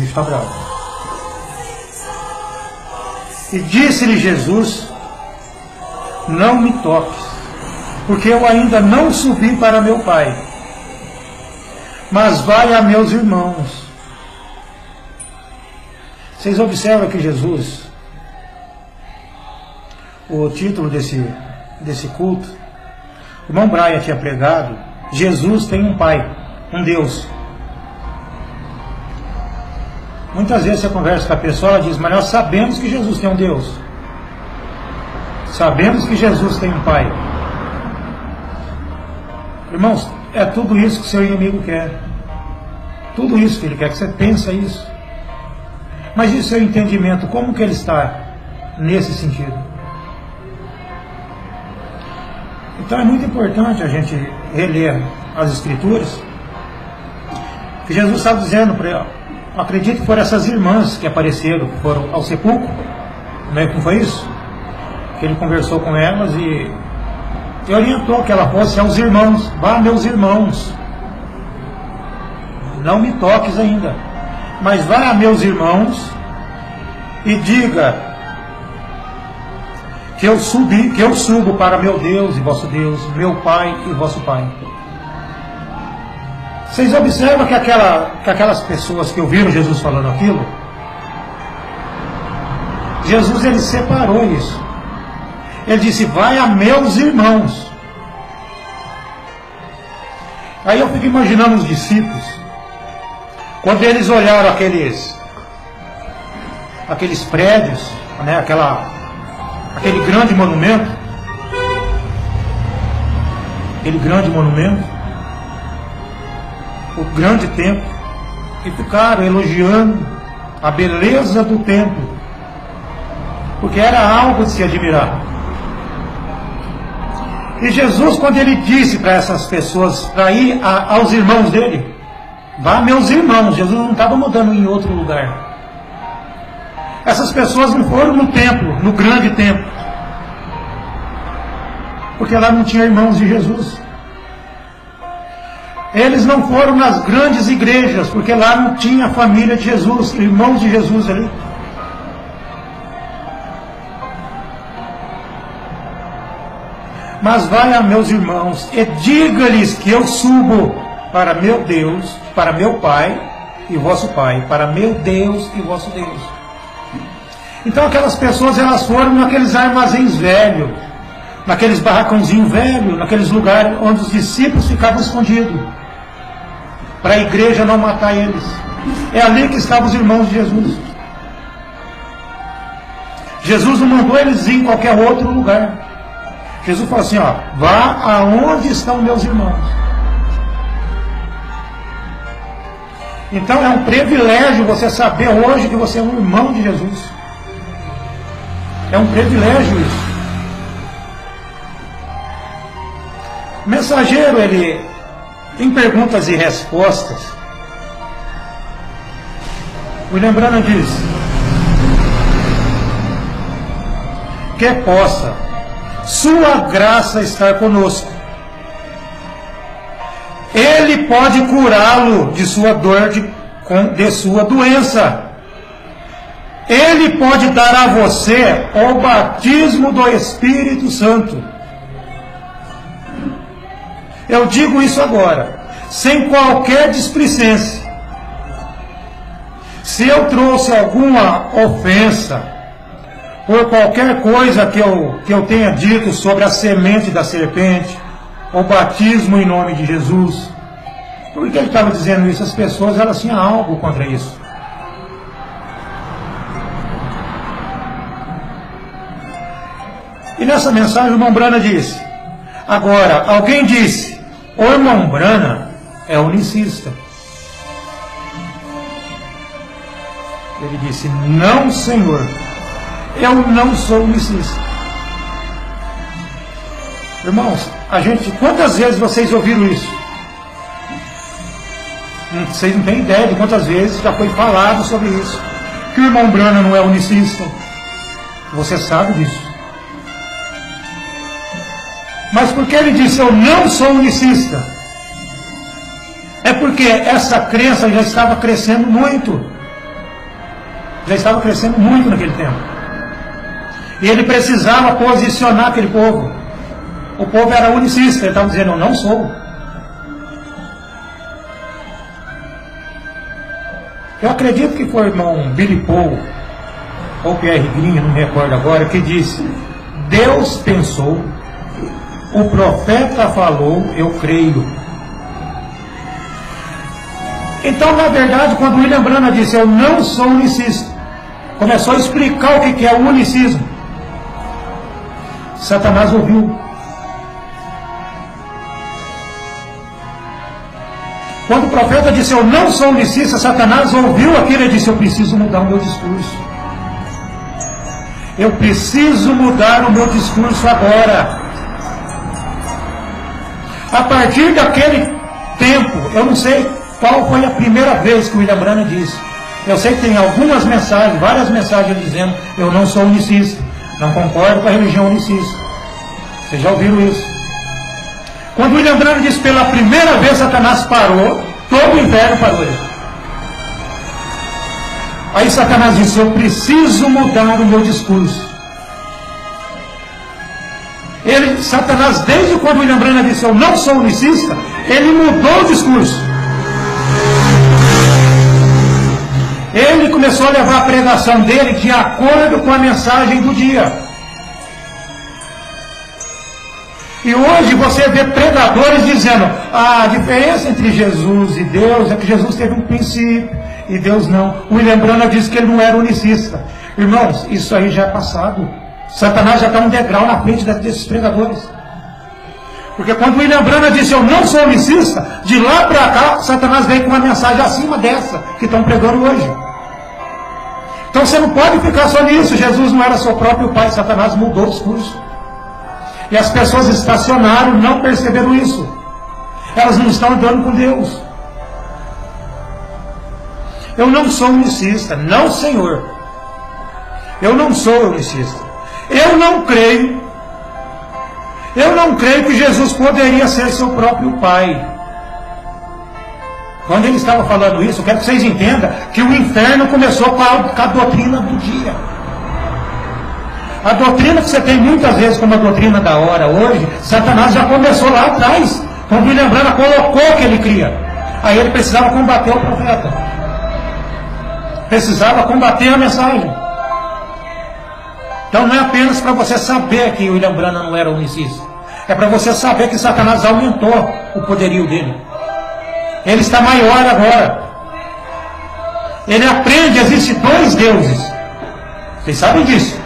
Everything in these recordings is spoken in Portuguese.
bicho está bravo. E disse-lhe Jesus: não me toques, porque eu ainda não subi para meu Pai, mas vai a meus irmãos. Vocês observam que Jesus, o título desse culto, o irmão Brian tinha pregado: Jesus tem um Pai, um Deus. Muitas vezes você conversa com a pessoa, ela diz: mas nós sabemos que Jesus tem um Deus, sabemos que Jesus tem um Pai. Irmãos, é tudo isso que o seu inimigo quer, tudo isso que ele quer, que você pensa isso. Mas e o seu entendimento, como que ele está nesse sentido? Então é muito importante a gente reler as Escrituras, que Jesus estava dizendo para ela, acredito que foram essas irmãs que apareceram, que foram ao sepulcro, não foi isso? Que ele conversou com elas e orientou que ela fosse aos irmãos: vá, meus irmãos, não me toques ainda, mas vá a meus irmãos e diga que eu subo para meu Deus e vosso Deus, meu Pai e vosso Pai. Vocês observam que aquelas pessoas que ouviram Jesus falando aquilo, Jesus ele separou isso. Ele disse: vai a meus irmãos. Aí eu fico imaginando os discípulos, quando eles olharam aqueles prédios, né, aquele grande monumento, o grande templo, e ficaram elogiando a beleza do templo, porque era algo de se admirar. E Jesus, quando ele disse para essas pessoas para ir aos irmãos dele: vá meus irmãos, Jesus não estava mudando em outro lugar. Essas pessoas não foram no templo, no grande templo, porque lá não tinha irmãos de Jesus. Eles não foram nas grandes igrejas, porque lá não tinha a família de Jesus, irmãos de Jesus ali. Mas vai a meus irmãos e diga-lhes que eu subo para meu Deus, para meu Pai e vosso Pai, para meu Deus e vosso Deus. Então aquelas pessoas, elas foram naqueles armazéns velhos, naqueles barracãozinhos velhos, naqueles lugares onde os discípulos ficavam escondidos, para a igreja não matar eles. É ali que estavam os irmãos de Jesus. Jesus não mandou eles ir em qualquer outro lugar. Jesus falou assim: ó, vá aonde estão meus irmãos. Então é um privilégio você saber hoje que você é um irmão de Jesus. É um privilégio isso. O mensageiro, ele, em perguntas e respostas, William Branham diz que possa sua graça estar conosco. Ele pode curá-lo de sua dor, de sua doença. Ele pode dar a você o batismo do Espírito Santo. Eu digo isso agora, sem qualquer displicência. Se eu trouxe alguma ofensa, por qualquer coisa que eu tenha dito sobre a semente da serpente, o batismo em nome de Jesus, por que ele estava dizendo isso? As pessoas, elas tinham algo contra isso. E nessa mensagem o irmão Branham disse: agora, alguém disse, o irmão Branham é unicista. Ele disse: não, senhor, eu não sou unicista. Irmãos, quantas vezes vocês ouviram isso? Vocês não têm ideia de quantas vezes já foi falado sobre isso, que o irmão Branham não é unicista. Você sabe disso. Mas por que ele disse eu não sou unicista? É porque essa crença já estava crescendo muito. Já estava crescendo muito naquele tempo. E ele precisava posicionar aquele povo. O povo era unicista, ele estava dizendo, eu não sou. Eu acredito que foi o irmão Billy Paul, ou Pierre Green, não me recordo agora, que disse, Deus pensou, o profeta falou, eu creio. Então, na verdade, quando William Branham disse, eu não sou unicista, começou a explicar o que é o unicismo. Satanás ouviu. Quando o profeta disse, eu não sou unicista, Satanás ouviu aquilo e disse, eu preciso mudar o meu discurso. Eu preciso mudar o meu discurso agora. A partir daquele tempo, eu não sei qual foi a primeira vez que o William Branham disse. Eu sei que tem algumas mensagens, várias mensagens dizendo, eu não sou unicista, não concordo com a religião unicista. Vocês já ouviram isso? Quando William Branham disse pela primeira vez, Satanás parou, todo o inferno parou. Aí Satanás disse, eu preciso mudar o meu discurso. Satanás, desde quando William Branham disse, eu não sou unicista, ele mudou o discurso. Ele começou a levar a pregação dele de acordo com a mensagem do dia. E hoje você vê pregadores dizendo, a diferença entre Jesus e Deus é que Jesus teve um princípio e Deus não. O William Branham disse que ele não era unicista. Irmãos, isso aí já é passado. Satanás já está um degrau na frente desses pregadores. Porque quando o William Branham disse, eu não sou unicista, de lá para cá, Satanás veio com uma mensagem acima dessa que estão pregando hoje. Então você não pode ficar só nisso. Jesus não era seu próprio pai, Satanás mudou o discurso. E as pessoas estacionaram, não perceberam isso. Elas não estão andando com Deus. Eu não sou unicista, não, Senhor. Eu não sou unicista. Eu não creio que Jesus poderia ser seu próprio pai. Quando ele estava falando isso, eu quero que vocês entendam que o inferno começou com a doutrina do dia. A doutrina que você tem muitas vezes como a doutrina da hora hoje, Satanás já começou lá atrás, quando William Branham colocou o que ele cria. Aí ele precisava combater o profeta. Precisava combater a mensagem. Então não é apenas para você saber que William Branham não era unicista. É para você saber que Satanás aumentou o poderio dele. Ele está maior agora. Ele aprende, existem dois deuses. Vocês sabem disso.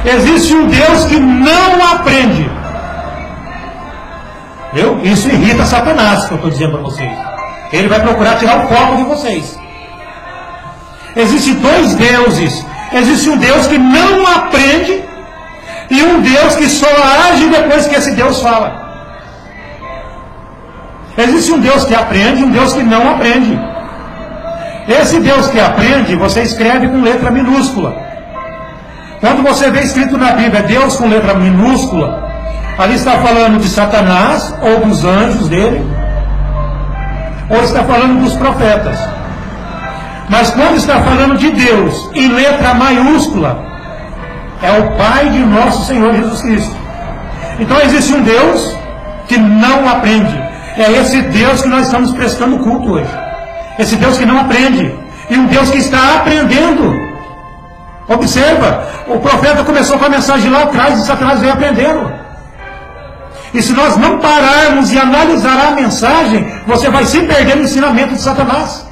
Existe um Deus que não aprende. Viu? Isso irrita Satanás, que eu estou dizendo para vocês. Ele vai procurar tirar o foco de vocês. Existem dois deuses. Existe um Deus que não aprende e um Deus que só age depois que esse Deus fala. Existe um Deus que aprende e um Deus que não aprende. Esse Deus que aprende, você escreve com letra minúscula. Quando você vê escrito na Bíblia Deus com letra minúscula, ali está falando de Satanás ou dos anjos dele, ou está falando dos profetas. Mas quando está falando de Deus em letra maiúscula, é o Pai de nosso Senhor Jesus Cristo. Então existe um Deus que não aprende. É esse Deus que nós estamos prestando culto hoje. Esse Deus que não aprende. E um Deus que está aprendendo. Observa, o profeta começou com a mensagem lá atrás e Satanás veio aprendendo. E se nós não pararmos e analisar a mensagem, você vai se perder no ensinamento de Satanás.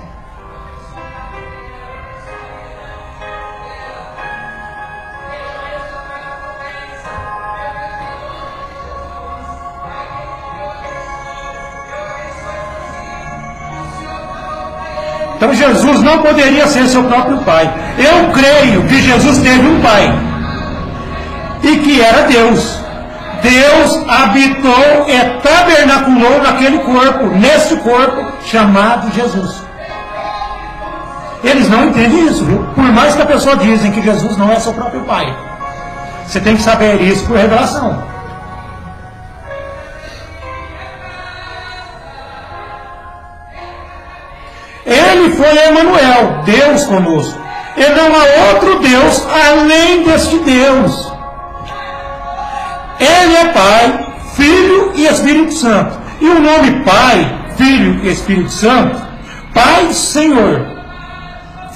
Então Jesus não poderia ser seu próprio pai. Eu creio que Jesus teve um pai e que era Deus. Deus habitou e tabernaculou naquele corpo, nesse corpo chamado Jesus. Eles não entendem isso, viu? Por mais que a pessoa dizem que Jesus não é seu próprio pai. Você tem que saber isso por revelação. Ele foi Emanuel, Deus conosco. E não há outro Deus além deste Deus. Ele é Pai, Filho e Espírito Santo. E o nome Pai, Filho e Espírito Santo, Pai, Senhor,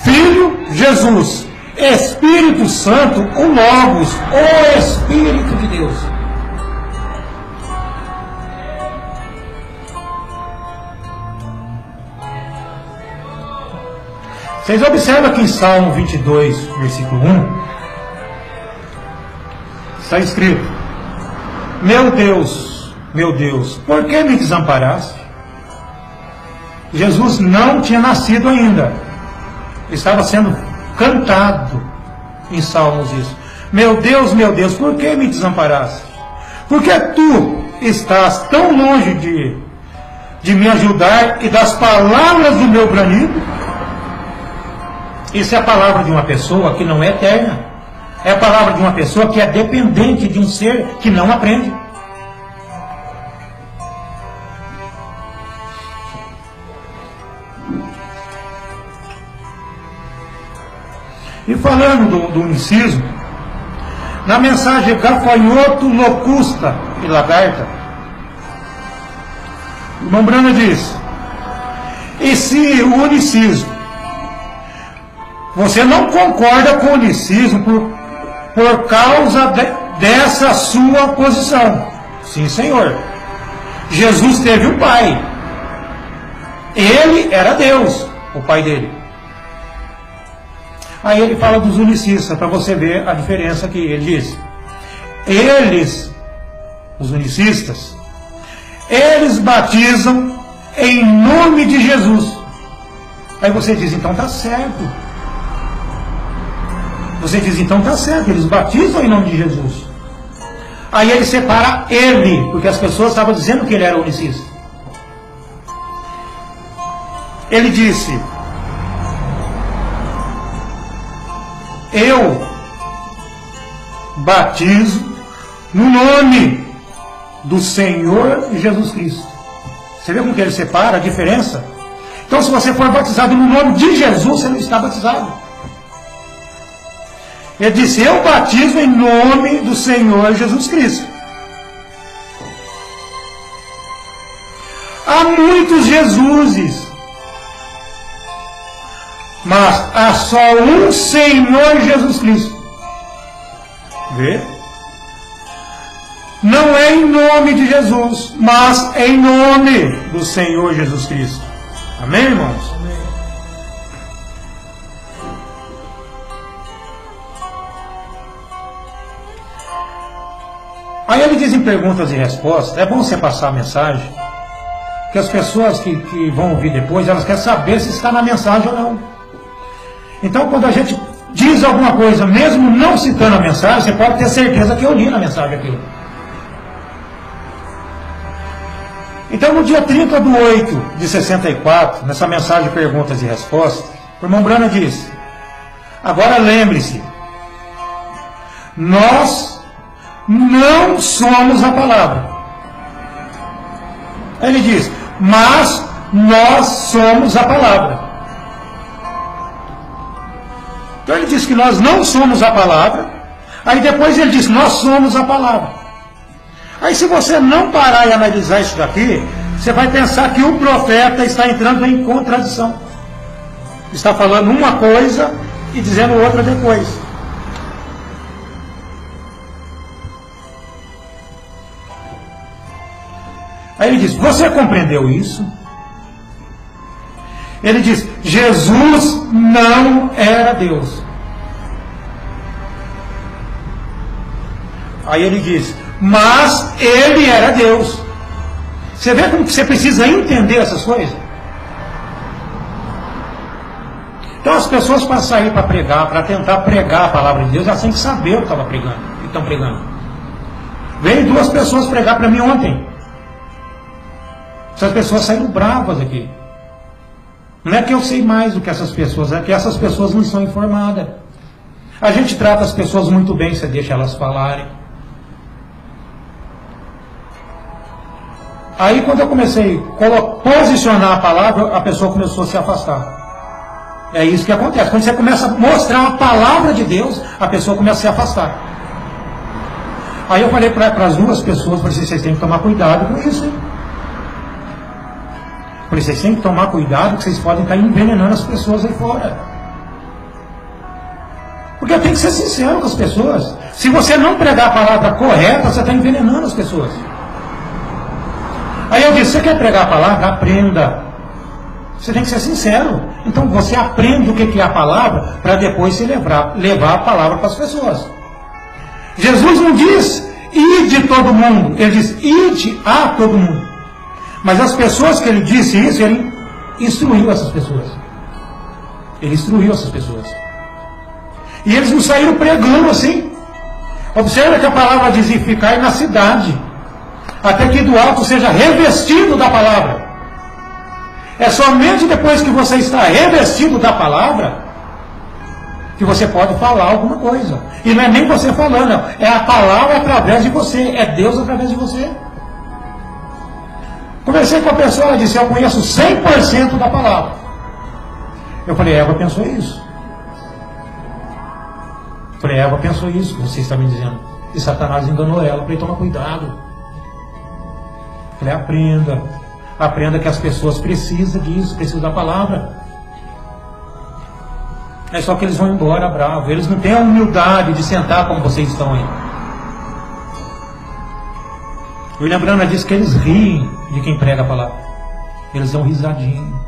Filho, Jesus, Espírito Santo, o Logos, o Espírito de Deus. Vocês observam aqui em Salmo 22, versículo 1, está escrito: meu Deus, por que me desamparaste? Jesus não tinha nascido ainda. Estava sendo cantado em Salmos isso. Meu Deus, por que me desamparaste? Por que tu estás tão longe de me ajudar e das palavras do meu bramido? Isso é a palavra de uma pessoa que não é eterna. É a palavra de uma pessoa que é dependente de um ser que não aprende. E falando do inciso, na mensagem gafanhoto, locusta e lagarta, o irmão Brana diz: e se o unicismo, você não concorda com o unicismo por causa dessa sua posição? Sim, Senhor. Jesus teve um pai. Ele era Deus, o pai dele. Aí ele fala dos unicistas, para você ver a diferença que ele diz. Eles, os unicistas, eles batizam em nome de Jesus. Aí você diz, então está certo. Você diz, então está certo, eles batizam em nome de Jesus. Aí ele separa ele, porque as pessoas estavam dizendo que ele era unicista. Ele disse: eu batizo no nome do Senhor Jesus Cristo. Você vê como que ele separa a diferença? Então, se você for batizado no nome de Jesus, você não está batizado. Ele disse: eu batizo em nome do Senhor Jesus Cristo. Há muitos Jesuses, mas há só um Senhor Jesus Cristo. Vê? Não é em nome de Jesus, mas em nome do Senhor Jesus Cristo. Amém, irmãos? Amém. Aí ele diz em perguntas e respostas, é bom você passar a mensagem, que as pessoas que vão ouvir depois, elas querem saber se está na mensagem ou não. Então, quando a gente diz alguma coisa, mesmo não citando a mensagem, você pode ter certeza que eu li na mensagem aquilo. Então, no dia 30/8/64, nessa mensagem de perguntas e respostas, o irmão Brana disse: agora lembre-se, nós não somos a palavra. Ele diz: mas nós somos a palavra. Então ele diz que nós não somos a palavra. Aí depois ele diz: nós somos a palavra. Aí se você não parar e analisar isso daqui, você vai pensar que o profeta está entrando em contradição. Está falando uma coisa e dizendo outra depois. Aí ele diz: você compreendeu isso? Ele diz: Jesus não era Deus. Aí ele diz: mas ele era Deus. Você vê como que você precisa entender essas coisas? Então as pessoas, para sair para pregar, para tentar pregar a palavra de Deus, elas têm que saber o que estava pregando, o que estão pregando. Veio 2 pessoas pregar para mim ontem. Essas pessoas saíram bravas aqui. Não é que eu sei mais do que essas pessoas, é que essas pessoas não estão informadas. A gente trata as pessoas muito bem, você deixa elas falarem. Aí quando eu comecei a posicionar a palavra, a pessoa começou a se afastar. É isso que acontece. Quando você começa a mostrar a palavra de Deus, a pessoa começa a se afastar. Aí eu falei para as duas pessoas, falei, vocês têm que tomar cuidado com isso, hein? Falei, vocês têm que tomar cuidado, que vocês podem estar envenenando as pessoas aí fora. Porque eu tenho que ser sincero com as pessoas. Se você não pregar a palavra correta, você está envenenando as pessoas. Aí eu disse, você quer pregar a palavra? Aprenda. Você tem que ser sincero. Então você aprende o que é a palavra, para depois se levar a palavra para as pessoas. Jesus não diz, ide todo mundo. Ele diz, ide a todo mundo. Mas as pessoas que ele disse isso, ele instruiu essas pessoas. Ele instruiu essas pessoas. E eles não saíram pregando assim. Observa que a palavra diz, ficai na cidade, até que do alto seja revestido da palavra. É somente depois que você está revestido da palavra que você pode falar alguma coisa. E não é nem você falando, é a palavra através de você, é Deus através de você. Conversei com a pessoa, ela disse, eu conheço 100% da palavra. Eu falei, Eva pensou isso. Eu falei, Eva pensou isso, que você está me dizendo. E Satanás enganou ela. Eu falei, toma cuidado. Eu falei, aprenda. Aprenda que as pessoas precisam disso, precisam da palavra. É só que eles vão embora bravos. Eles não têm a humildade de sentar como vocês estão aí. O William Branham disse que eles riem de quem prega a palavra. Eles dão risadinho.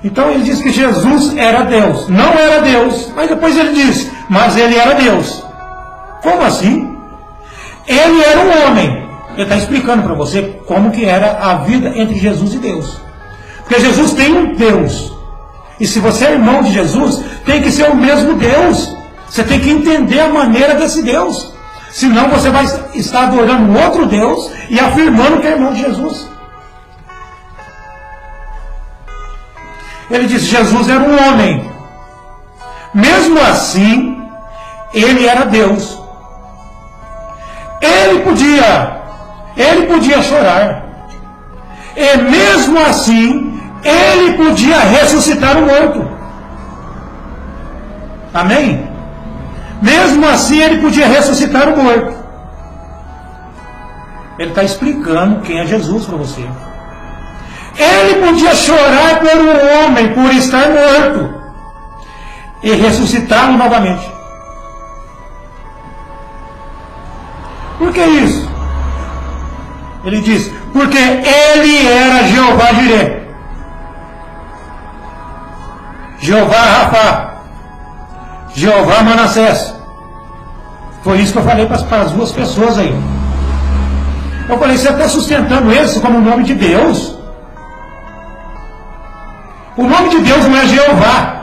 Então ele diz que Jesus era Deus. Não era Deus, mas depois ele diz, mas ele era Deus. Como assim? Ele era um homem. Ele está explicando para você como que era a vida entre Jesus e Deus. Porque Jesus tem um Deus. E se você é irmão de Jesus, tem que ser o mesmo Deus. Você tem que entender a maneira desse Deus. Senão você vai estar adorando um outro Deus e afirmando que é irmão de Jesus. Ele diz, Jesus era um homem. Mesmo assim, ele era Deus. Ele podia chorar. E mesmo assim, ele podia ressuscitar o morto. Amém? Mesmo assim, ele podia ressuscitar o morto. Ele está explicando quem é Jesus para você. Ele podia chorar por um homem, por estar morto, e ressuscitá-lo novamente. Por que isso? Ele diz, porque ele era Jeová Jireh, Jeová Rafa, Jeová Manassés. Foi isso que eu falei para as duas pessoas aí. Eu falei, você está sustentando esse como o nome de Deus? O nome de Deus não é Jeová.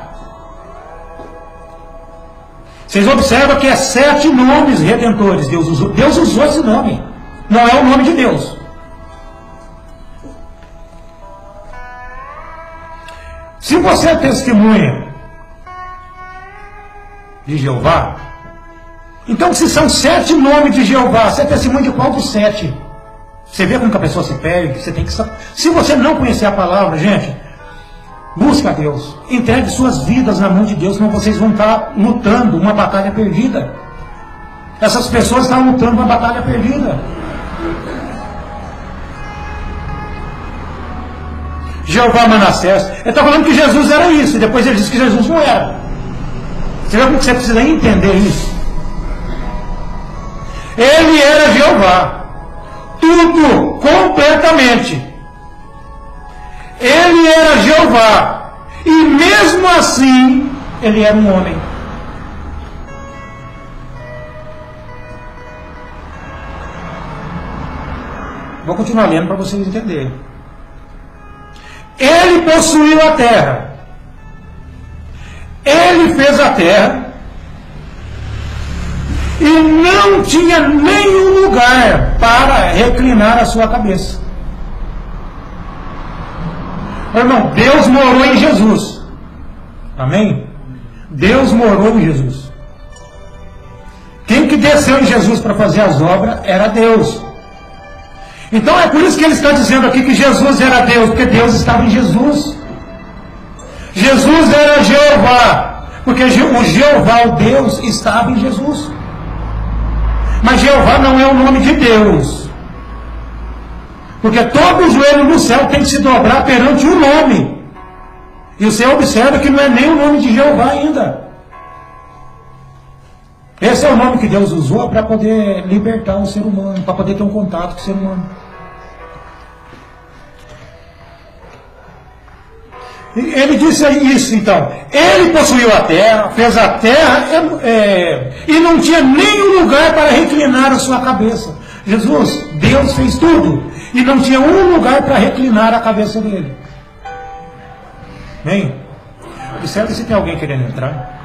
Vocês observam que é 7 nomes redentores. Deus usou esse nome. Não é o nome de Deus. Se você é testemunha de Jeová, então se são 7 nomes de Jeová, você é testemunha de qual dos 7? Você vê como que a pessoa se perde? Você tem que saber. Se você não conhecer a palavra, gente, busca a Deus. Entregue suas vidas na mão de Deus, senão vocês vão estar lutando uma batalha perdida. Essas pessoas estão lutando uma batalha perdida. Jeová Manassés. Ele está falando que Jesus era isso, e depois ele disse que Jesus não era. Você vê como que você precisa entender isso? Ele era Jeová. Tudo, completamente. Ele era Jeová. E mesmo assim, ele era um homem. Vou continuar lendo para vocês entenderem. Ele possuiu a terra. Ele fez a terra. E não tinha nenhum lugar para reclinar a sua cabeça. Irmão, Deus morou em Jesus. Amém? Deus morou em Jesus. Quem que desceu em Jesus para fazer as obras era Deus. Então é por isso que ele está dizendo aqui que Jesus era Deus, porque Deus estava em Jesus. Jesus era Jeová, porque o Jeová, o Deus, estava em Jesus. Mas Jeová não é o nome de Deus, porque todo joelho no céu tem que se dobrar perante o nome. E você observa que não é nem o nome de Jeová ainda. Esse é o nome que Deus usou para poder libertar o ser humano, para poder ter um contato com o ser humano. Ele disse isso, então. Ele possuiu a terra, fez a terra e não tinha nenhum lugar para reclinar a sua cabeça. Jesus, Deus fez tudo e não tinha um lugar para reclinar a cabeça dele. Bem, observe se tem alguém querendo entrar.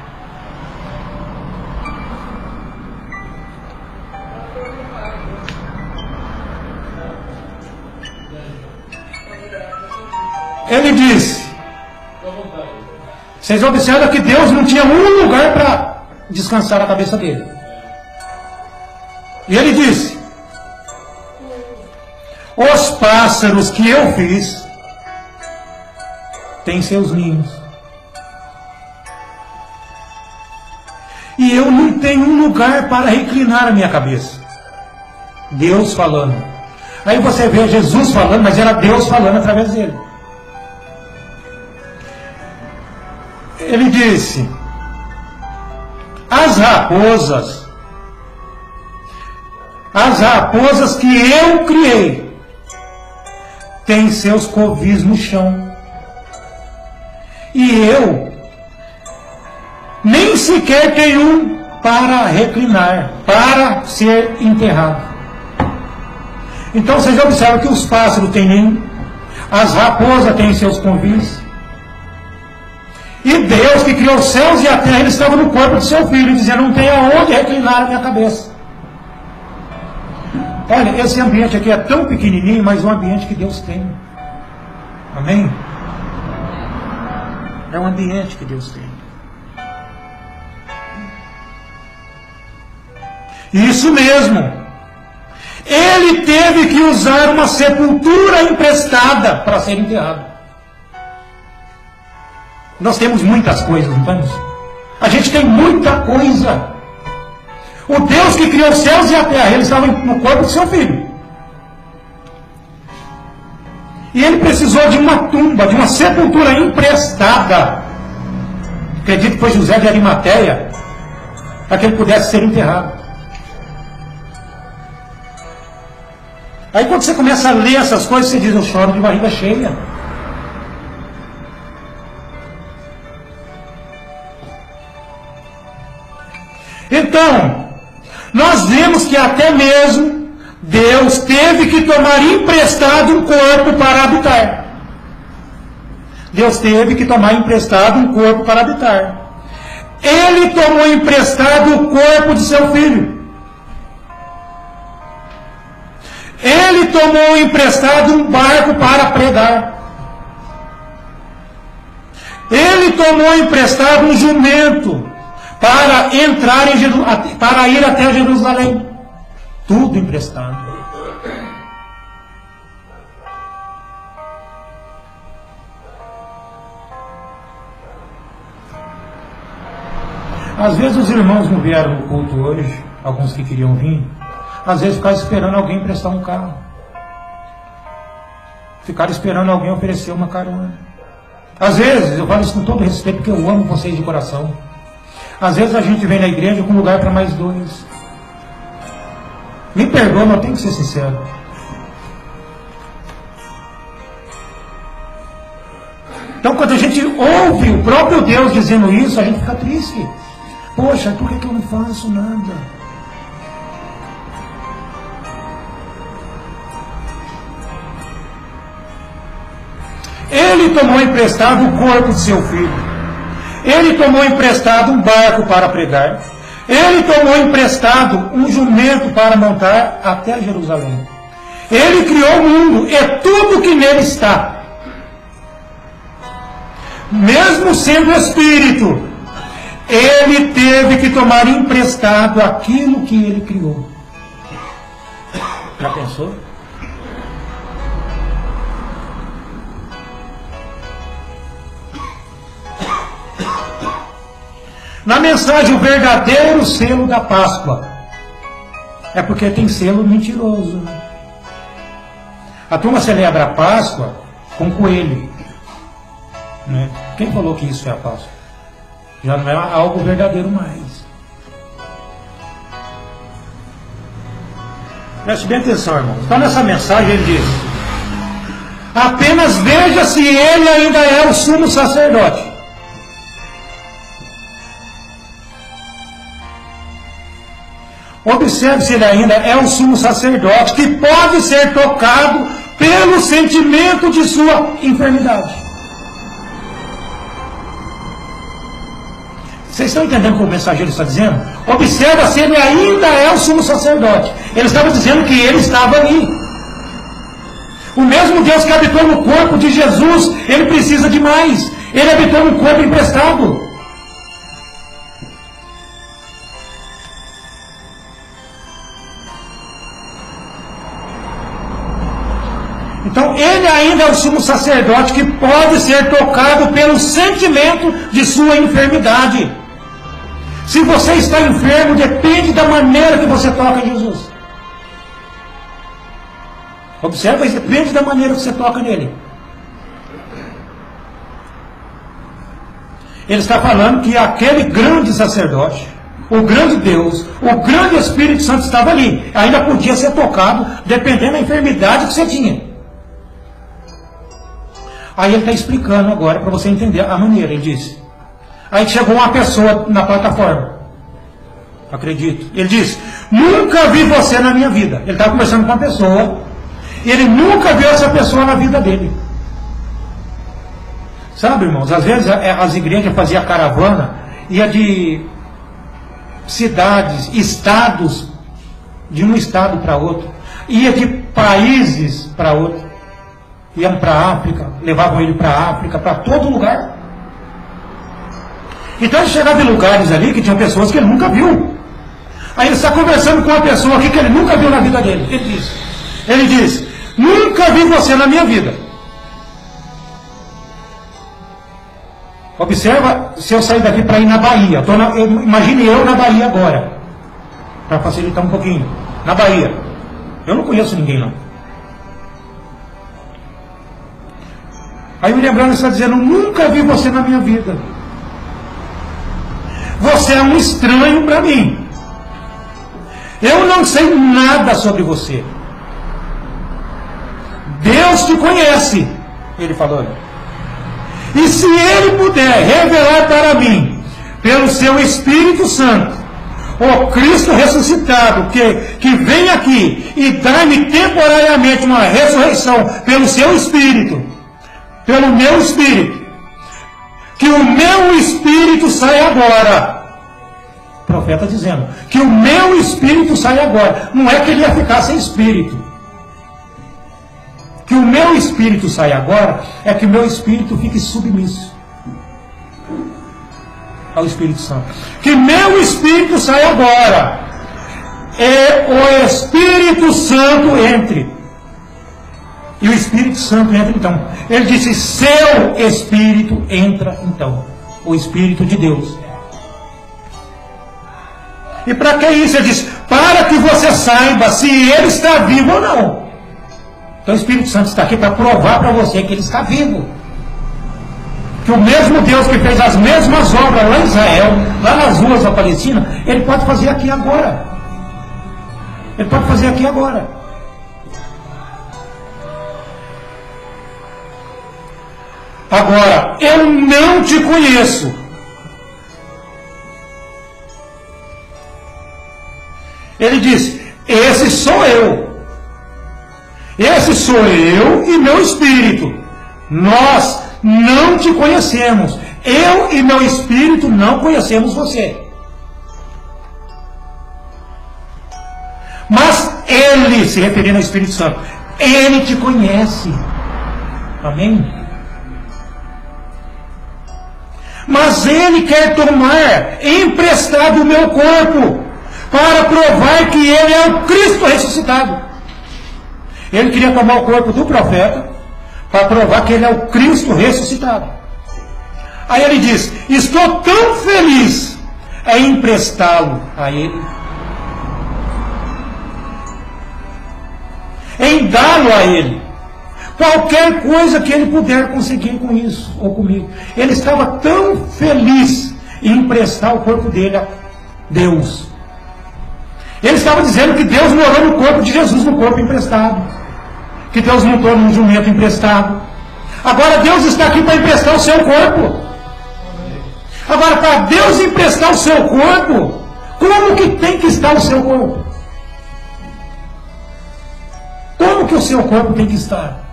Ele disse, vocês observam que Deus não tinha um lugar para descansar a cabeça dele. E ele disse, os pássaros que eu fiz têm seus ninhos. E eu não tenho um lugar para reclinar a minha cabeça. Deus falando. Aí você vê Jesus falando, mas era Deus falando através dele. Ele disse, as raposas que eu criei, têm seus covis no chão. E eu nem sequer tenho um para reclinar, para ser enterrado. Então vocês observam que os pássaros têm ninho, as raposas têm seus covis. E Deus, que criou os céus e a terra, ele estava no corpo de seu filho, dizendo, não tem aonde reclinar a minha cabeça. Olha, esse ambiente aqui é tão pequenininho, mas é um ambiente que Deus tem. Amém? É um ambiente que Deus tem. Isso mesmo. Ele teve que usar uma sepultura emprestada para ser enterrado. Nós temos muitas coisas, não temos? A gente tem muita coisa. O Deus que criou os céus e a terra, ele estava no corpo do seu filho. E ele precisou de uma tumba, de uma sepultura emprestada. Acredito que foi José de Arimateia, para que ele pudesse ser enterrado. Aí quando você começa a ler essas coisas, você diz, eu choro de barriga cheia. Então, nós vemos que até mesmo Deus teve que tomar emprestado um corpo para habitar. Deus teve que tomar emprestado um corpo para habitar. Ele tomou emprestado o corpo de seu filho. Ele tomou emprestado um barco para pregar. Ele tomou emprestado um jumento para entrar para ir até Jerusalém. Tudo emprestado. Às vezes os irmãos não vieram no culto hoje, alguns que queriam vir, às vezes ficaram esperando alguém emprestar um carro. Ficaram esperando alguém oferecer uma carona. Às vezes, eu falo isso com todo respeito, porque eu amo vocês de coração. Às vezes a gente vem na igreja com lugar para mais dois. Me perdoa, mas eu tenho que ser sincero. Então quando a gente ouve o próprio Deus dizendo isso, a gente fica triste. Poxa, por que eu não faço nada? Ele tomou emprestado o corpo de seu filho. Ele tomou emprestado um barco para pregar. Ele tomou emprestado um jumento para montar até Jerusalém. Ele criou o mundo e tudo que nele está. Mesmo sendo espírito, ele teve que tomar emprestado aquilo que ele criou. Já pensou? Na mensagem, o verdadeiro selo da Páscoa. É porque tem selo mentiroso. A turma celebra a Páscoa com coelho. Né? Quem falou que isso é a Páscoa? Já não é algo verdadeiro mais. Preste bem atenção, irmão. Então nessa mensagem ele diz: apenas veja se ele ainda é o sumo sacerdote. Observe se ele ainda é o sumo sacerdote que pode ser tocado pelo sentimento de sua enfermidade. Vocês estão entendendo o que o mensageiro está dizendo? Observa se ele ainda é o sumo sacerdote. Ele estava dizendo que ele estava ali. O mesmo Deus que habitou no corpo de Jesus, ele precisa de mais. Ele habitou no corpo emprestado. Então, ele ainda é o sumo sacerdote que pode ser tocado pelo sentimento de sua enfermidade. Se você está enfermo, depende da maneira que você toca em Jesus. Observa isso, depende da maneira que você toca nele. Ele está falando que aquele grande sacerdote, o grande Deus, o grande Espírito Santo estava ali. Ainda podia ser tocado, dependendo da enfermidade que você tinha. Aí ele está explicando agora, para você entender a maneira, ele disse. Aí chegou uma pessoa na plataforma. Acredito. Ele disse: nunca vi você na minha vida. Ele estava conversando com uma pessoa. E ele nunca viu essa pessoa na vida dele. Sabe, irmãos, às vezes as igrejas faziam caravana, ia de cidades, estados, de um estado para outro. Ia de países para outro. Iam para a África, levavam ele para a África, para todo lugar. Então ele chegava em lugares ali que tinham pessoas que ele nunca viu. Aí ele está conversando com uma pessoa aqui que ele nunca viu na vida dele. Ele diz: nunca vi você na minha vida. Observa se eu sair daqui para ir na Bahia. Imagine eu na Bahia agora, para facilitar um pouquinho. Na Bahia. Eu não conheço ninguém lá. Aí me lembrando, ele está dizendo: nunca vi você na minha vida. Você é um estranho para mim. Eu não sei nada sobre você. Deus te conhece, ele falou. E se ele puder revelar para mim, pelo seu Espírito Santo, o Cristo ressuscitado, que vem aqui e dá-me temporariamente uma ressurreição pelo seu Espírito, pelo meu Espírito, que o meu Espírito sai agora. O profeta dizendo que o meu Espírito sai agora. Não é que ele ia ficar sem Espírito. Que o meu Espírito sai agora é que o meu Espírito fique submisso ao Espírito Santo. Que meu Espírito sai agora e o Espírito Santo entre. E o Espírito Santo entra então. Ele disse: seu Espírito entra então. O Espírito de Deus. E para que isso? Ele diz: para que você saiba se ele está vivo ou não. Então o Espírito Santo está aqui para provar para você que ele está vivo. Que o mesmo Deus que fez as mesmas obras lá em Israel, lá nas ruas da Palestina, ele pode fazer aqui agora. Ele pode fazer aqui agora. Agora, eu não te conheço. Ele diz: esse sou eu. Esse sou eu e meu Espírito. Nós não te conhecemos. Eu e meu Espírito não conhecemos você. Mas ele, se referindo ao Espírito Santo, ele te conhece. Amém? Mas ele quer tomar emprestado o meu corpo para provar que ele é o Cristo ressuscitado. Ele queria tomar o corpo do profeta para provar que ele é o Cristo ressuscitado. Aí ele diz: estou tão feliz é emprestá-lo a Ele, em dá-lo a Ele. Qualquer coisa que ele puder conseguir com isso, ou comigo. Ele estava tão feliz em emprestar o corpo dele a Deus. Ele estava dizendo que Deus morou no corpo de Jesus, no corpo emprestado. Que Deus montou num jumento emprestado. Agora Deus está aqui para emprestar o seu corpo. Agora, para Deus emprestar o seu corpo, como que tem que estar o seu corpo? Como que o seu corpo tem que estar?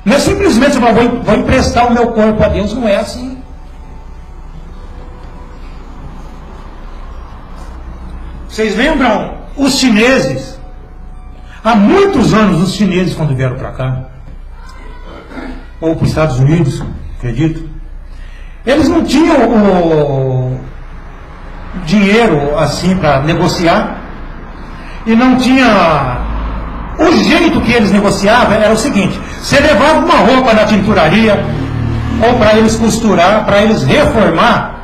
Não é simplesmente vou emprestar o meu corpo a Deus, não é assim. Vocês lembram os chineses? Há muitos anos os chineses, quando vieram para cá, ou para os Estados Unidos, acredito, eles não tinham o dinheiro assim para negociar, e não tinha... O jeito que eles negociavam era o seguinte: você levava uma roupa na tinturaria, ou para eles costurar, para eles reformar,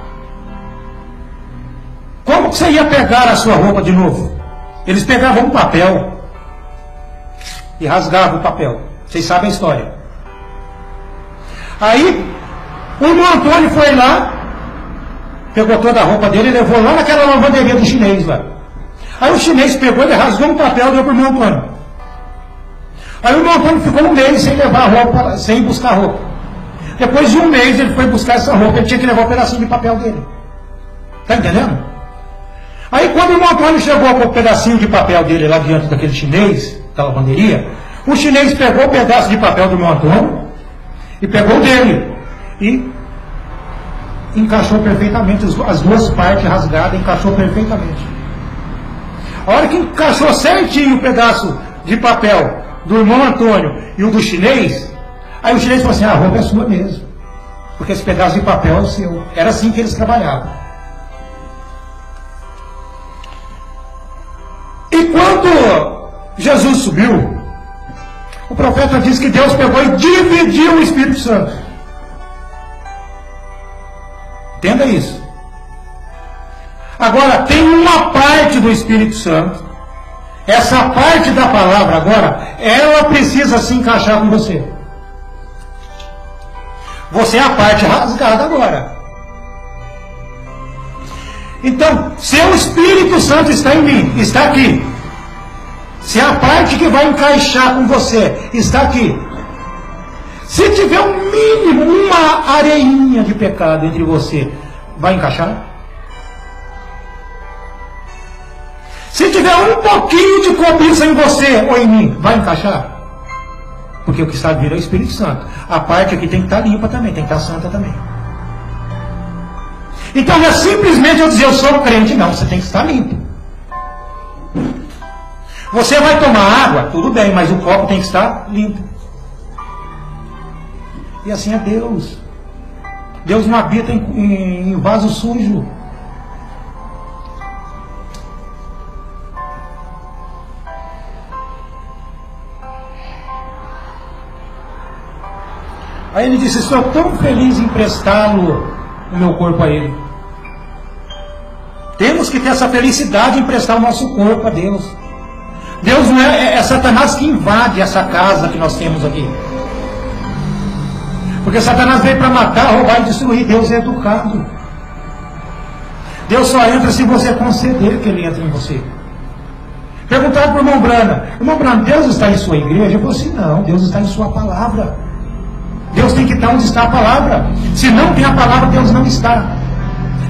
como que você ia pegar a sua roupa de novo? Eles pegavam um papel e rasgavam o papel. Vocês sabem a história. Aí o irmão Antônio foi lá, pegou toda a roupa dele e levou lá naquela lavanderia do chinês lá. Aí o chinês pegou, ele rasgou um papel e deu para o irmão Antônio. Aí o irmão Antônio ficou um mês sem levar a roupa, sem ir buscar roupa. Depois de um mês ele foi buscar essa roupa, ele tinha que levar um pedacinho de papel dele. Está entendendo? Aí quando o irmão Antônio chegou com o pedacinho de papel dele lá diante daquele chinês, da lavanderia, o chinês pegou o pedaço de papel do irmão Antônio e pegou o dele. E encaixou perfeitamente, as duas partes rasgadas, encaixou perfeitamente. A hora que encaixou certinho o pedaço de papel do irmão Antônio e o do chinês, aí o chinês falou assim: a roupa é sua mesmo, porque esse pedaço de papel é o seu. Era assim que eles trabalhavam. E quando Jesus subiu, o profeta diz que Deus pegou e dividiu o Espírito Santo. Entenda isso. Agora, tem uma parte do Espírito Santo, essa parte da palavra agora, ela precisa se encaixar com você. Você é a parte rasgada agora. Então, se o Espírito Santo está em mim, está aqui. Se a parte que vai encaixar com você está aqui. Se tiver um mínimo, uma areinha de pecado entre você, vai encaixar? Se tiver um pouquinho de cobiça em você ou em mim, vai encaixar? Porque o que está vindo é o Espírito Santo. A parte aqui tem que estar limpa também, tem que estar santa também. Então não é simplesmente eu dizer eu sou um crente, não, você tem que estar limpo. Você vai tomar água, tudo bem, mas o copo tem que estar limpo. E assim é Deus. Deus não habita em vaso sujo. Aí ele disse: estou tão feliz em emprestá-lo, o meu corpo a ele. Temos que ter essa felicidade de emprestar o nosso corpo a Deus. Deus não é Satanás que invade essa casa que nós temos aqui. Porque Satanás veio para matar, roubar e destruir. Deus é educado. Deus só entra se você conceder que ele entre em você. Perguntaram para o irmão Brana: irmão Brana, Deus está em sua igreja? Eu falei assim: não, Deus está em sua palavra. Deus tem que estar onde está a palavra. Se não tem a palavra, Deus não está.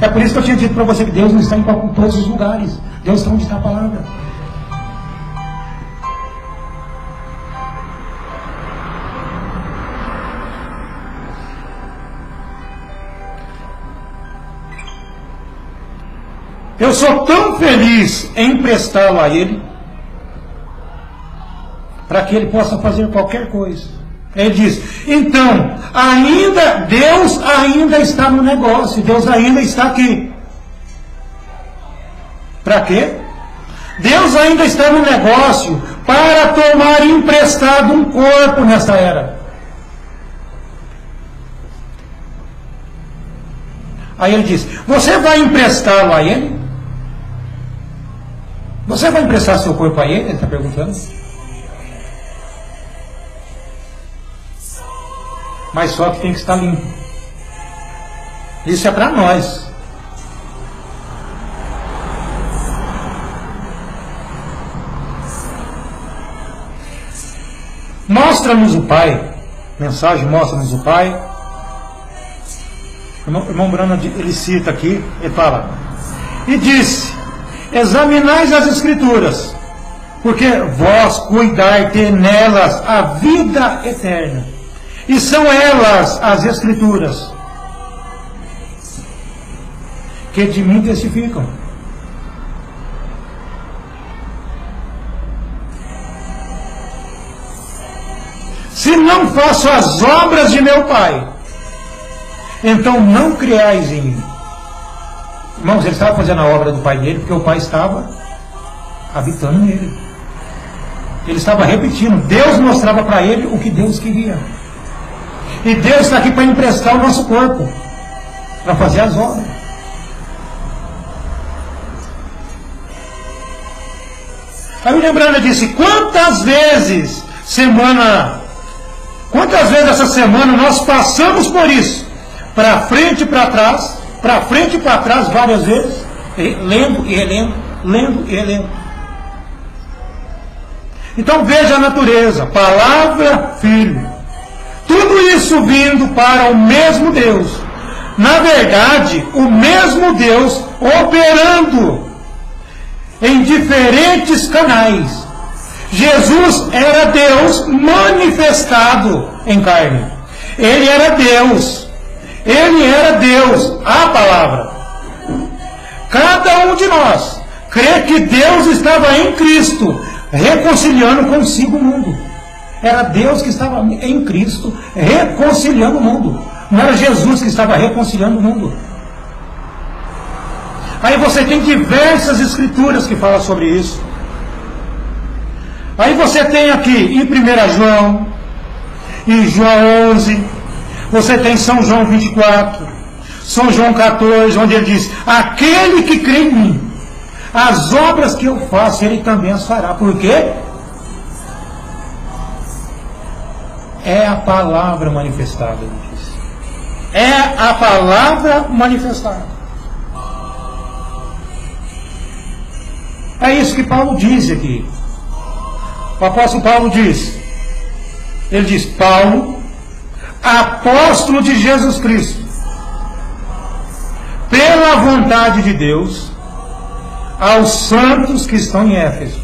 É por isso que eu tinha dito para você que Deus não está em todos os lugares. Deus está onde está a palavra. Eu sou tão feliz em emprestá-lo a Ele, para que Ele possa fazer qualquer coisa. Ele diz: então, Deus ainda está no negócio, Deus ainda está aqui. Para quê? Deus ainda está no negócio para tomar emprestado um corpo nessa era. Aí ele diz: você vai emprestá-lo a ele? Você vai emprestar seu corpo a ele? Ele está perguntando. Mas só que tem que estar limpo. Isso é para nós. Mostra-nos o Pai. Mensagem: mostra-nos o Pai. O irmão Brana, ele cita aqui, ele fala: e disse: examinais as Escrituras, porque vós cuidai ter nelas a vida eterna, e são elas, as Escrituras, que de mim testificam. Se não faço as obras de meu Pai, então não creais em mim. Irmãos, ele estava fazendo a obra do Pai dele, porque o Pai estava habitando nele. Ele estava repetindo. Deus mostrava para ele o que Deus queria. E Deus está aqui para emprestar o nosso corpo, para fazer as obras. Aí o lembrando disse: quantas vezes essa semana nós passamos por isso, para frente e para trás, várias vezes, lendo e relendo, lendo e relendo. Então veja a natureza: palavra, filho, tudo isso vindo para o mesmo Deus. Na verdade, o mesmo Deus operando em diferentes canais. Jesus era Deus manifestado em carne. Ele era Deus. Ele era Deus, a palavra. Cada um de nós crê que Deus estava em Cristo, reconciliando consigo o mundo. Era Deus que estava em Cristo, reconciliando o mundo. Não era Jesus que estava reconciliando o mundo. Aí você tem diversas escrituras que falam sobre isso. Aí você tem aqui em 1 João, em João 11, você tem São João 24, São João 14, onde ele diz: aquele que crê em mim, as obras que eu faço, ele também as fará. Por quê? É a palavra manifestada, ele diz. É a palavra manifestada. É isso que Paulo diz aqui. O apóstolo Paulo diz, ele diz: Paulo, apóstolo de Jesus Cristo, pela vontade de Deus, aos santos que estão em Éfeso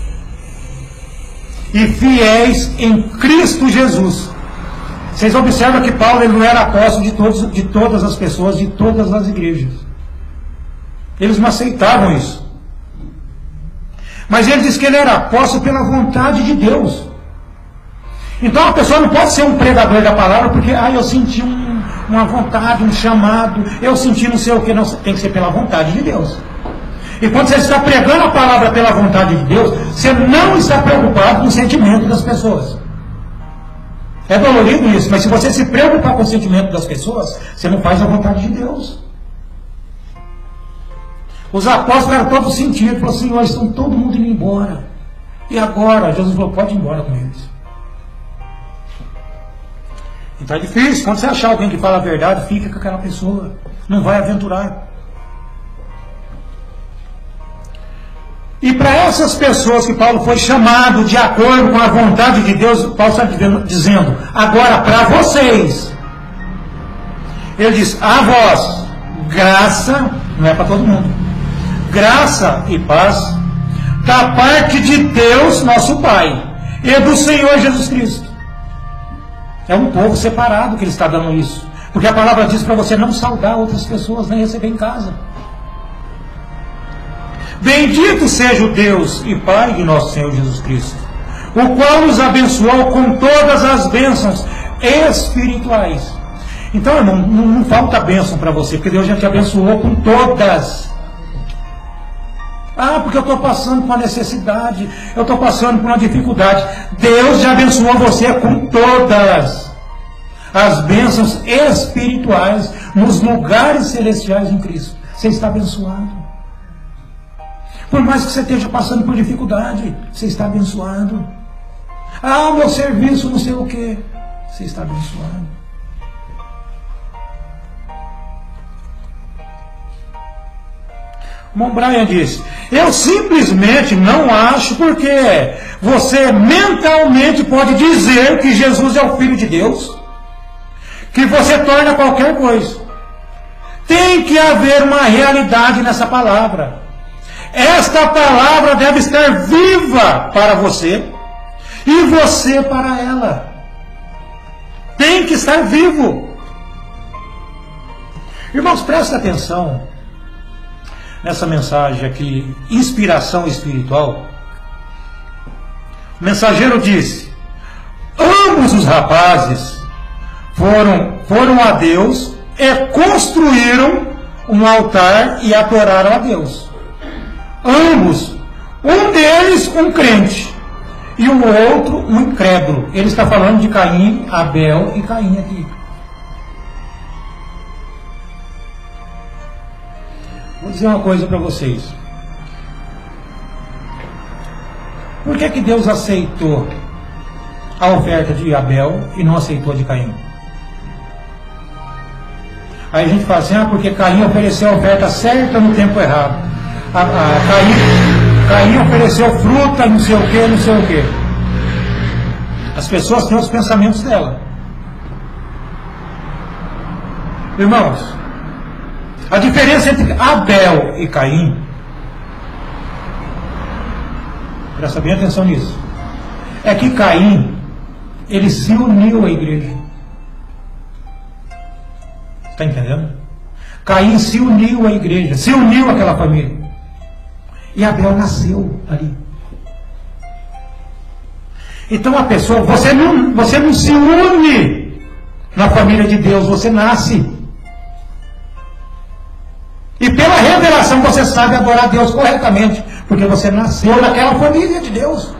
e fiéis em Cristo Jesus. Vocês observam que Paulo, ele não era apóstolo de todas as pessoas, de todas as igrejas. Eles não aceitavam isso. Mas ele diz que ele era apóstolo pela vontade de Deus. Então a pessoa não pode ser um pregador da palavra porque eu senti uma vontade, um chamado, eu senti não sei o que. Não, tem que ser pela vontade de Deus. E quando você está pregando a palavra pela vontade de Deus, você não está preocupado com o sentimento das pessoas. É dolorido isso, mas se você se preocupar com o sentimento das pessoas, você não faz a vontade de Deus. Os apóstolos eram todos sentidos, falaram: Senhor, estão todo mundo indo embora. E agora? Jesus falou: pode ir embora com eles. Então é difícil. Quando você achar alguém que fala a verdade, fica com aquela pessoa. Não vai aventurar. E para essas pessoas que Paulo foi chamado de acordo com a vontade de Deus, Paulo está dizendo: agora para vocês. Ele diz: a vós, graça, não é para todo mundo. Graça e paz da parte de Deus, nosso Pai, e do Senhor Jesus Cristo. É um povo separado que ele está dando isso. Porque a palavra diz para você não saudar outras pessoas, nem receber em casa. Bendito seja o Deus e Pai de nosso Senhor Jesus Cristo, o qual nos abençoou com todas as bênçãos espirituais. Então, irmão, não falta bênção para você, porque Deus já te abençoou com todas. Porque eu estou passando por uma necessidade, eu estou passando por uma dificuldade. Deus já abençoou você com todas as bênçãos espirituais nos lugares celestiais em Cristo. Você está abençoado. Por mais que você esteja passando por dificuldade, você está abençoado. Ah, meu serviço, não sei o quê. Você está abençoado. O irmão Brian disse: eu simplesmente não acho, porque você mentalmente pode dizer que Jesus é o Filho de Deus, que você torna qualquer coisa. Tem que haver uma realidade nessa palavra. Esta palavra deve estar viva para você e você para ela. Tem que estar vivo. Irmãos, prestem atenção nessa mensagem aqui, inspiração espiritual. O mensageiro disse: ambos os rapazes foram a Deus e construíram um altar e adoraram a Deus. Ambos, um deles um crente e o outro um incrédulo. Ele está falando de Caim, Abel e Caim aqui. Vou dizer uma coisa para vocês. Por que Deus aceitou a oferta de Abel e não aceitou a de Caim? Aí a gente fala assim: porque Caim ofereceu a oferta certa no tempo errado. Caim ofereceu fruta, não sei o que, não sei o que. As pessoas têm os pensamentos dela. Irmãos, a diferença entre Abel e Caim, presta bem atenção nisso, é que Caim, ele se uniu à igreja. Está entendendo? Caim se uniu à igreja, se uniu àquela família. E Abel nasceu ali. Então a pessoa, você não se une na família de Deus, você nasce. E pela revelação você sabe adorar a Deus corretamente, porque você nasceu naquela família de Deus.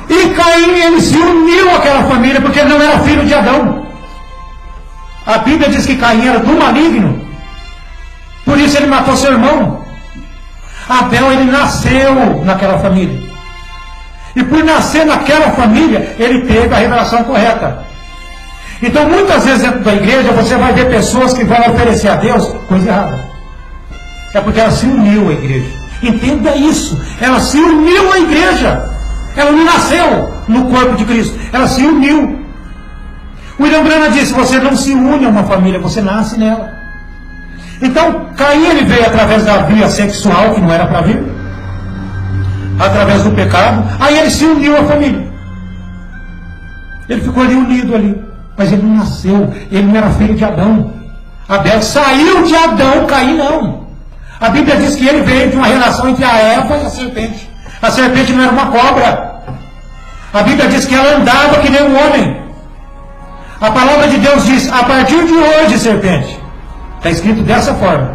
E Caim, ele se uniu àquela família, porque ele não era filho de Adão. A Bíblia diz que Caim era do maligno, por isso ele matou seu irmão. Abel, ele nasceu naquela família, e por nascer naquela família ele teve a revelação correta. Então muitas vezes dentro da igreja você vai ver pessoas que vão oferecer a Deus coisa errada. É porque ela se uniu à igreja. Entenda isso, ela se uniu à igreja. Ela não nasceu no corpo de Cristo, ela se uniu. O William Branham disse: você não se une a uma família, você nasce nela. Então Caim, ele veio através da via sexual, que não era para vir, através do pecado. Aí ele se uniu à família, ele ficou ali unido ali, mas ele não nasceu, ele não era filho de Adão. Abel saiu de Adão, Caim não. A Bíblia diz que ele veio de uma relação entre a Eva e a serpente. A serpente não era uma cobra. A Bíblia diz que ela andava que nem um homem. A palavra de Deus diz: a partir de hoje, serpente, está escrito dessa forma,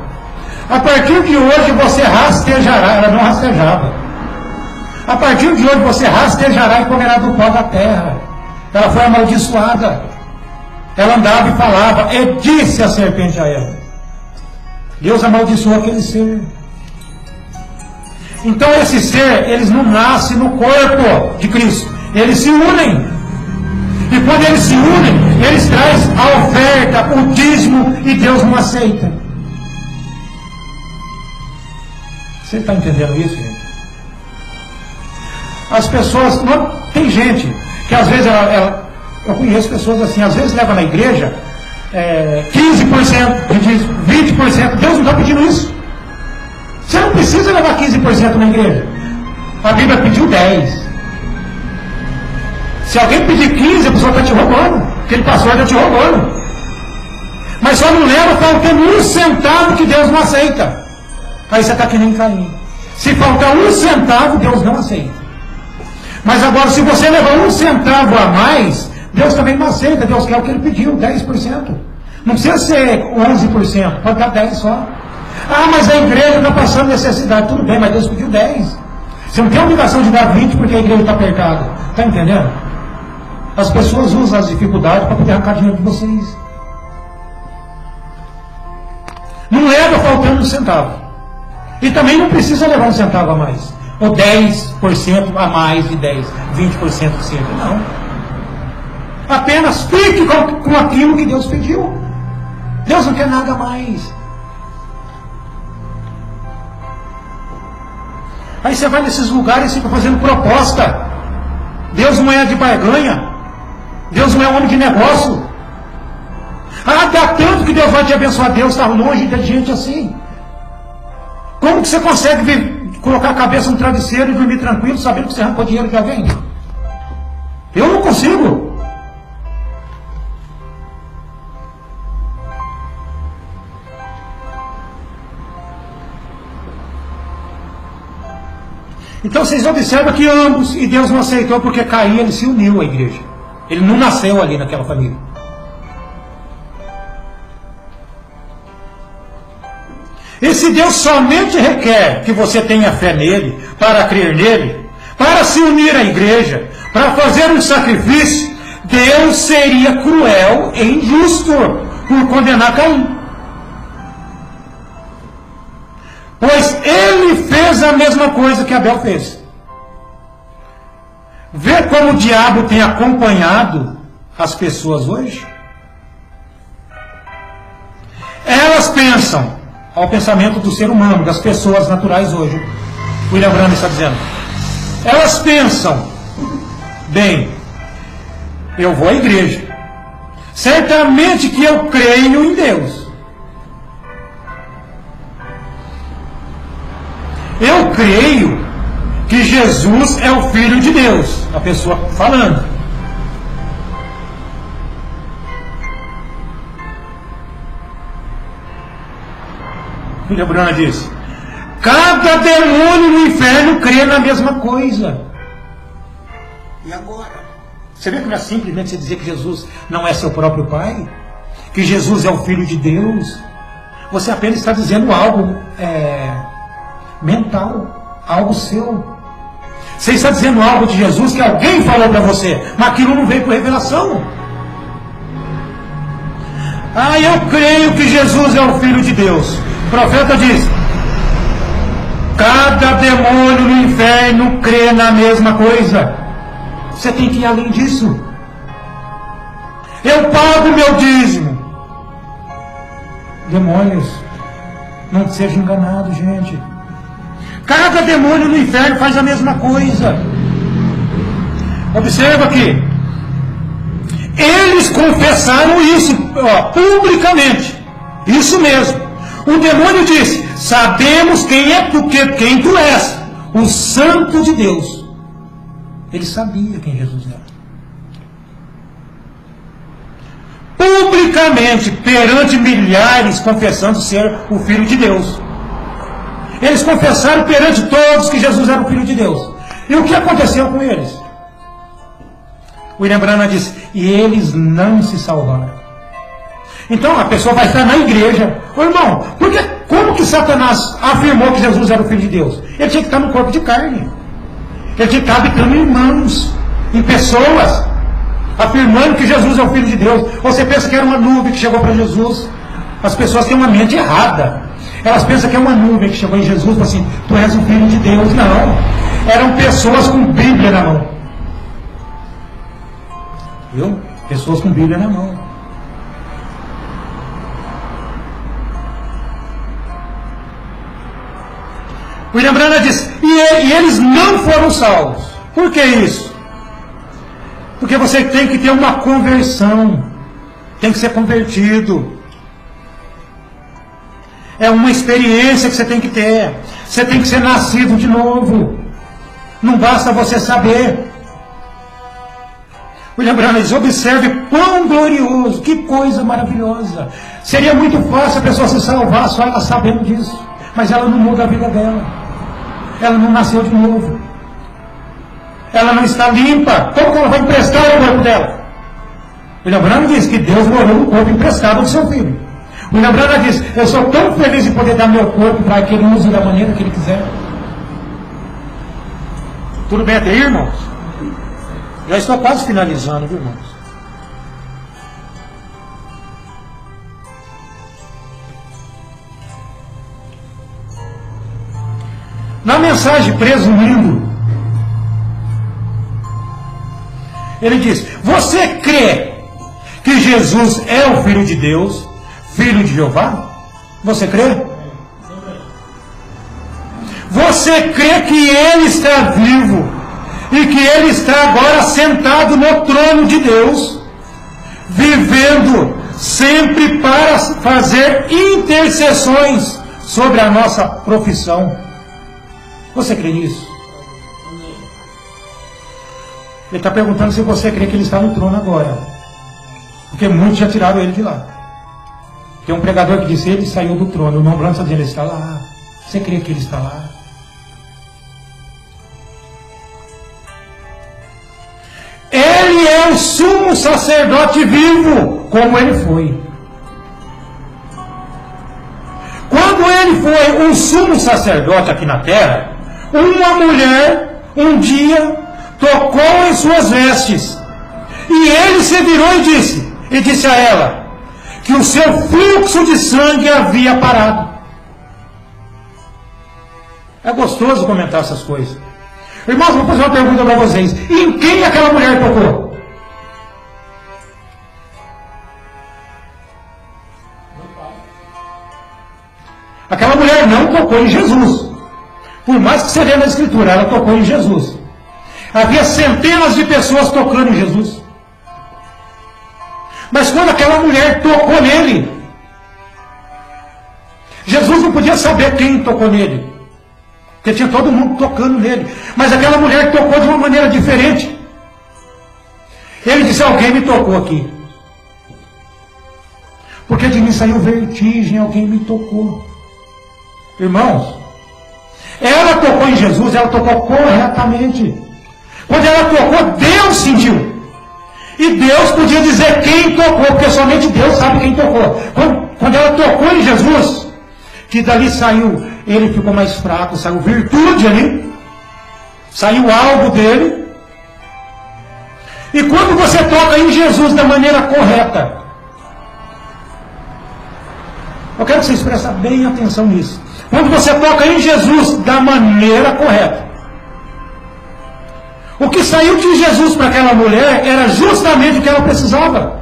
a partir de hoje você rastejará. Ela não rastejava. A partir de hoje você rastejará e comerá do pó da terra. Ela foi amaldiçoada. Ela andava e falava, e disse a serpente a ela. Deus amaldiçoou aquele ser. Então esse ser, eles não nascem no corpo de Cristo, eles se unem. E quando eles se unem, eles trazem a oferta, o dízimo, e Deus não aceita. Você está entendendo isso, gente? As pessoas, não, tem gente que às vezes eu conheço pessoas assim, às vezes leva na igreja 15% de dízimo, 20%. Deus não está pedindo isso. Você não precisa levar 15% na igreja. A Bíblia pediu 10%. Se alguém pedir 15%, a pessoa está te roubando. Aquele pastor está te roubando. Mas só não leva faltando 1 centavo, que Deus não aceita. Aí você está que nem Caim. Se faltar 1 centavo, Deus não aceita. Mas agora, se você levar 1 centavo a mais, Deus também não aceita. Deus quer o que ele pediu, 10%. Não precisa ser 11%, pode dar 10% só. Ah, mas a igreja está passando necessidade. Tudo bem, mas Deus pediu 10%. Você não tem a obrigação de dar 20% porque a igreja está apertada. Está entendendo? As pessoas usam as dificuldades para poder arrancar dinheiro de vocês. um centavo. E também não precisa levar um centavo a mais. Ou 10% a mais de 10, 20% que seja. Não. Apenas fique com aquilo que Deus pediu. Deus não quer nada a mais. Aí você vai nesses lugares e fica fazendo proposta. Deus não é de barganha. Deus não é homem de negócio. Ah, dá tanto que Deus vai te abençoar. Deus está longe de gente assim. Como que você consegue colocar a cabeça no travesseiro e dormir tranquilo, sabendo que você arrancou dinheiro de alguém? Eu não consigo. Então vocês observam que ambos, e Deus não aceitou porque Caim, ele se uniu à igreja. Ele não nasceu ali naquela família. Esse Deus somente requer que você tenha fé nele, para crer nele, para se unir à igreja, para fazer um sacrifício. Deus seria cruel e injusto por condenar Caim. Pois ele fez a mesma coisa que Abel fez. Vê como o diabo tem acompanhado as pessoas hoje? Elas pensam, ao pensamento do ser humano, das pessoas naturais hoje, William Branham está dizendo, elas pensam, bem, eu vou à igreja, certamente que eu creio em Deus. Eu creio que Jesus é o Filho de Deus. A pessoa falando. William Branham diz: cada demônio no inferno crê na mesma coisa. E agora? Você vê que não é simplesmente você dizer que Jesus não é seu próprio Pai? Que Jesus é o Filho de Deus? Você apenas está dizendo algo mental, algo seu. Você está dizendo algo de Jesus que alguém falou para você, mas aquilo não veio por revelação. Ah, eu creio que Jesus é o Filho de Deus. O profeta diz: cada demônio no inferno crê na mesma coisa. Você tem que ir além disso. Eu pago meu dízimo. Demônios, não seja enganado, gente. Cada demônio no inferno faz a mesma coisa. Observa aqui. Eles confessaram isso publicamente. Isso mesmo. O demônio disse: sabemos quem tu és, o Santo de Deus. Ele sabia quem Jesus era. Publicamente, perante milhares, confessando ser o Filho de Deus. Eles confessaram perante todos que Jesus era o Filho de Deus. E o que aconteceu com eles? William Branham disse: e eles não se salvaram. Então a pessoa vai estar na igreja. Ô irmão, como que Satanás afirmou que Jesus era o Filho de Deus? Ele tinha que estar no corpo de carne. Ele tinha que estar habitando em irmãos, em pessoas, afirmando que Jesus é o Filho de Deus. Você pensa que era uma nuvem que chegou para Jesus? As pessoas têm uma mente errada. Elas pensam que é uma nuvem que chegou em Jesus e falou assim: tu és o Filho de Deus. Não. Eram pessoas com Bíblia na mão. Viu? Pessoas com Bíblia na mão. William Branham diz: e eles não foram salvos. Por que isso? Porque você tem que ter uma conversão. Tem que ser convertido. É uma experiência que você tem que ter. Você tem que ser nascido de novo. Não basta você saber. William Branham diz: observe quão glorioso, que coisa maravilhosa. Seria muito fácil a pessoa se salvar só ela sabendo disso. Mas ela não muda a vida dela. Ela não nasceu de novo. Ela não está limpa. Como que ela vai emprestar o corpo dela? William Branham diz que Deus morou no corpo emprestado do seu filho. William Branham diz: eu sou tão feliz de poder dar meu corpo para que ele use da maneira que ele quiser. Tudo bem até aí, irmãos? Já estou quase finalizando, viu, irmãos? Na mensagem, presumindo, ele diz: você crê que Jesus é o Filho de Deus, Filho de Jeová? Você crê? Você crê que Ele está vivo e que Ele está agora sentado no trono de Deus, vivendo sempre para fazer intercessões sobre a nossa profissão? Você crê nisso? Ele está perguntando se você crê que Ele está no trono agora, porque muitos já tiraram Ele de lá. Tem um pregador que disse: Ele saiu do trono, o irmão Branco dele está lá. Você crê que Ele está lá? Ele é o sumo sacerdote vivo, como Ele foi. Quando Ele foi um sumo sacerdote aqui na terra, uma mulher um dia tocou em suas vestes, e Ele se virou e disse a ela que o seu fluxo de sangue havia parado. É gostoso comentar essas coisas. Irmãos, vou fazer uma pergunta para vocês: em quem aquela mulher tocou? Aquela mulher não tocou em Jesus. Por mais que você lê na Escritura, ela tocou em Jesus. Havia centenas de pessoas tocando em Jesus. Mas quando aquela mulher tocou nele, Jesus não podia saber quem tocou nele, porque tinha todo mundo tocando nele. Mas aquela mulher tocou de uma maneira diferente. Ele disse: alguém me tocou aqui, porque de mim saiu vertigem, alguém me tocou. Irmãos, ela tocou em Jesus, ela tocou corretamente. Quando ela tocou, Deus sentiu. E Deus podia dizer quem tocou, porque somente Deus sabe quem tocou. Quando ela tocou em Jesus, que dali saiu, ele ficou mais fraco, saiu virtude ali, saiu algo dele. E quando você toca em Jesus da maneira correta, eu quero que vocês prestem bem atenção nisso. Quando você toca em Jesus da maneira correta, o que saiu de Jesus para aquela mulher era justamente o que ela precisava.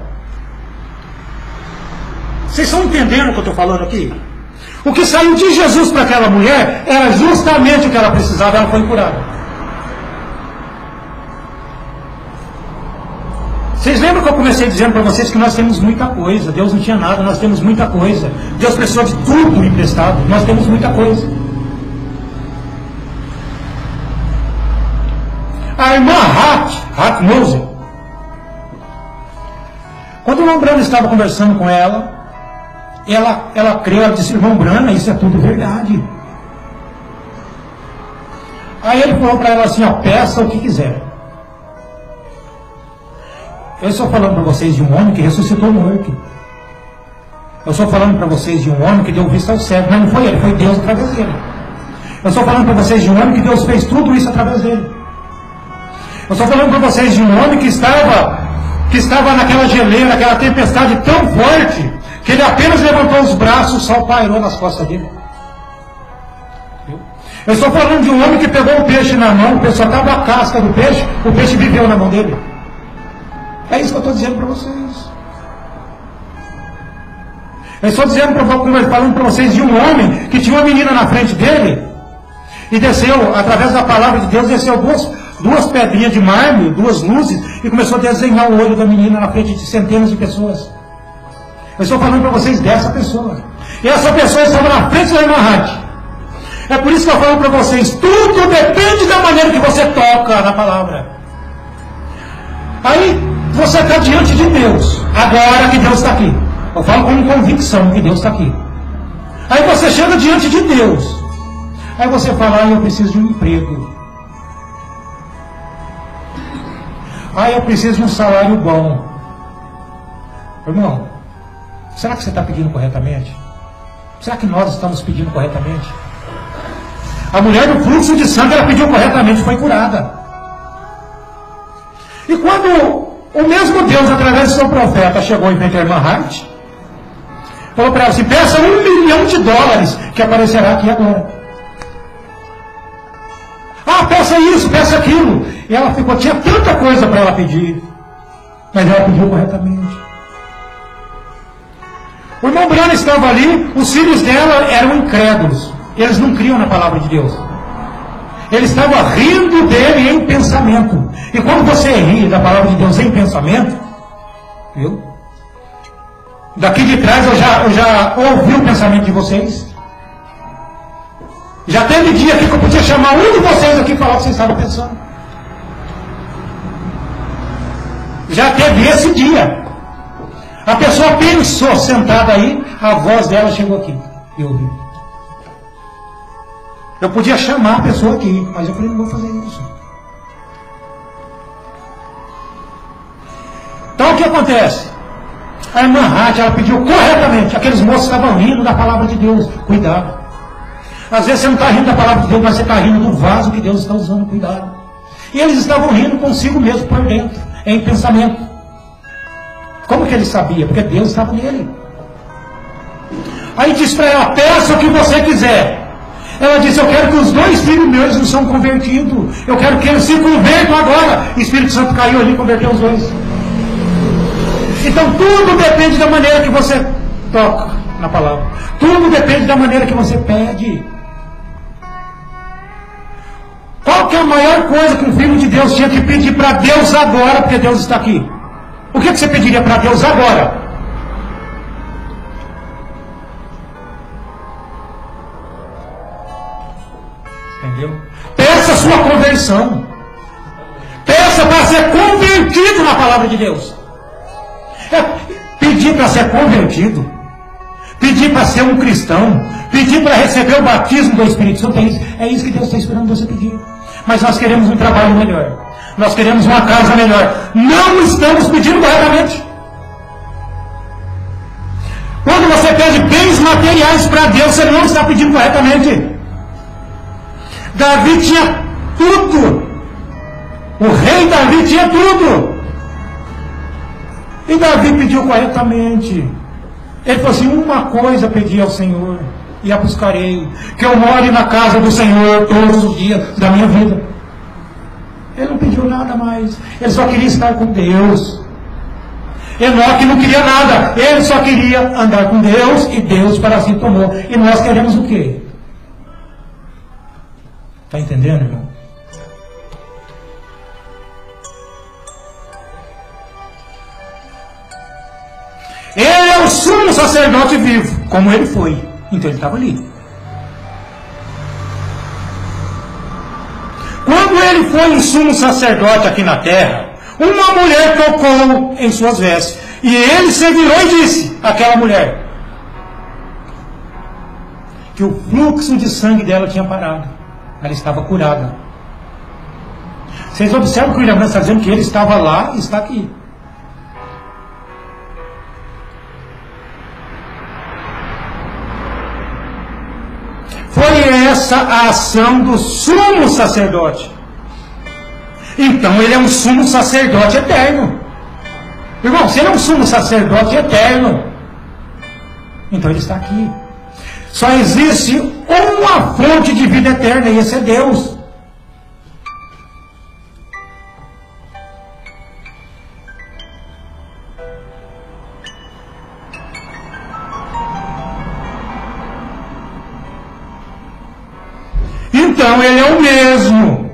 Vocês estão entendendo o que eu estou falando aqui? O que saiu de Jesus para aquela mulher era justamente o que ela precisava, ela foi curada. Vocês lembram que eu comecei dizendo para vocês que nós temos muita coisa? Deus não tinha nada, nós temos muita coisa. Deus precisou de tudo emprestado, nós temos muita coisa. A irmã Hat Mose, quando o irmão Brana estava conversando com ela creu, ela disse: irmão Brana, isso é tudo verdade. Aí ele falou para ela assim: ó, peça o que quiser. Eu estou falando para vocês de um homem que ressuscitou morto. Eu estou falando para vocês de um homem que deu vista ao cego, mas não foi ele, foi Deus através dele. Eu estou falando para vocês de um homem que Deus fez tudo isso através dele. Eu estou falando para vocês de um homem que estava naquela geleira, aquela tempestade tão forte, que ele apenas levantou os braços, o sol pairou nas costas dele. Eu estou falando de um homem que pegou um peixe na mão, o pessoal estava a casca do peixe, o peixe viveu na mão dele. É isso que eu estou dizendo para vocês. Eu estou falando para vocês de um homem que tinha uma menina na frente dele, e desceu, através da palavra de Deus, desceu duas pedrinhas de mármore, duas luzes, e começou a desenhar o olho da menina na frente de centenas de pessoas. Eu estou falando para vocês dessa pessoa. E essa pessoa estava na frente da irmã Rádio. É por isso que eu falo para vocês, tudo depende da maneira que você toca na palavra. Aí você está diante de Deus, agora que Deus está aqui. Eu falo com convicção que Deus está aqui. Aí você chega diante de Deus. Aí você fala: eu preciso de um emprego. Eu preciso de um salário bom. Irmão, será que você está pedindo corretamente? Será que nós estamos pedindo corretamente? A mulher do fluxo de sangue, ela pediu corretamente, foi curada. E quando o mesmo Deus, através do seu profeta, chegou em frente à irmã Hart, falou para ela assim: peça $1 milhão que aparecerá aqui agora. peça isso, peça aquilo. E ela ficou, tinha tanta coisa para ela pedir, mas ela pediu corretamente. O irmão Branham estava ali, os filhos dela eram incrédulos, eles não criam na palavra de Deus. Ele estava rindo dele em pensamento. E quando você ri da palavra de Deus em pensamento, viu? Daqui de trás eu já ouvi o pensamento de vocês. Já teve dia aqui que eu podia chamar um de vocês aqui e falar o que vocês estavam pensando. Já teve esse dia. A pessoa pensou sentada aí, a voz dela chegou aqui. Eu ouvi. Eu podia chamar a pessoa aqui, mas eu falei, não vou fazer isso. Então o que acontece? A irmã Rádia, ela pediu corretamente. Aqueles moços estavam rindo da palavra de Deus. Cuidado. Às vezes você não está rindo da palavra de Deus, mas você está rindo do vaso que Deus está usando. Cuidado. E eles estavam rindo consigo mesmo por dentro, em pensamento. Como que ele sabia? Porque Deus estava nele. Aí disse para ela, peça o que você quiser. Ela disse, eu quero que os 2 filhos meus não são convertidos. Eu quero que eles se convertam agora. O Espírito Santo caiu ali e converteu os 2. Então tudo depende da maneira que você toca na palavra. Tudo depende da maneira que você pede. Qual que é a maior coisa que um filho de Deus tinha que pedir para Deus agora, porque Deus está aqui? O que você pediria para Deus agora? Entendeu? Peça a sua conversão. Peça para ser convertido na palavra de Deus. Pedir para ser convertido, pedir para ser um cristão, pedir para receber o batismo do Espírito Santo, é isso que Deus está esperando você pedir. Mas nós queremos um trabalho melhor, nós queremos uma casa melhor, não estamos pedindo corretamente. Quando você pede bens materiais para Deus, você não está pedindo corretamente. Davi tinha tudo, o rei Davi tinha tudo. E Davi pediu corretamente. Ele falou assim, uma coisa pedi ao Senhor, e a buscarei, que eu more na casa do Senhor todos os dias da minha vida. Ele não pediu nada mais. Ele só queria estar com Deus. Enoque não queria nada. Ele só queria andar com Deus, e Deus para si tomou. E nós queremos o quê? Está entendendo, irmão? Ele é o sumo sacerdote vivo, como ele foi. Então ele estava ali. Quando ele foi um sumo sacerdote aqui na terra, uma mulher tocou em suas vestes. E ele se virou e disse, aquela mulher, que o fluxo de sangue dela tinha parado. Ela estava curada. Vocês observam que o William está dizendo que ele estava lá e está aqui. Foi essa a ação do sumo sacerdote. Então ele é um sumo sacerdote eterno. Irmão, se ele é um sumo sacerdote eterno, então ele está aqui. Só existe uma fonte de vida eterna, e esse é Deus. Então ele é o mesmo,